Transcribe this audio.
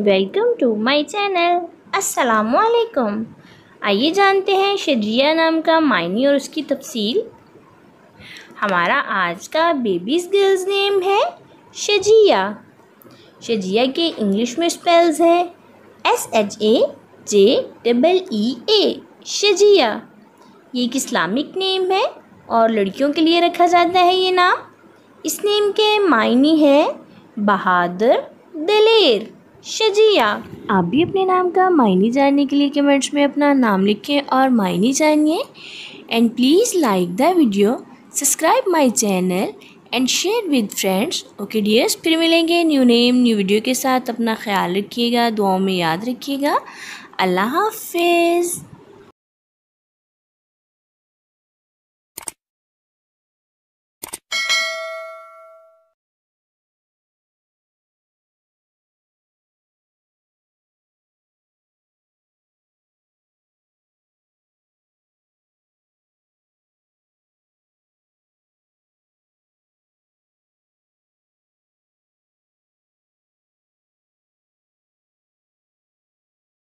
Welcome to my channel. अस्सलामुअलैकुम। आइए जानते हैं शजिया नाम का मायने और उसकी तफसील। हमारा आज का बेबीज़ गर्ल्स नेम है शजिया। शजिया के इंग्लिश में स्पेल्स है SHAJEEA शजिया। ये एक इस्लामिक नेम है और लड़कियों के लिए रखा जाता है ये नाम। इस नेम के मायने है बहादुर, दलेर, शजिया। आप भी अपने नाम का मायने जानने के लिए कमेंट्स में अपना नाम लिखें और मायने जानिए। And please like the video, subscribe my channel and share with friends. Okay dears, फिर मिलेंगे न्यू नेम न्यू वीडियो के साथ। अपना ख्याल रखिएगा, दुआओं में याद रखिएगा। अल्लाह हाफिज़।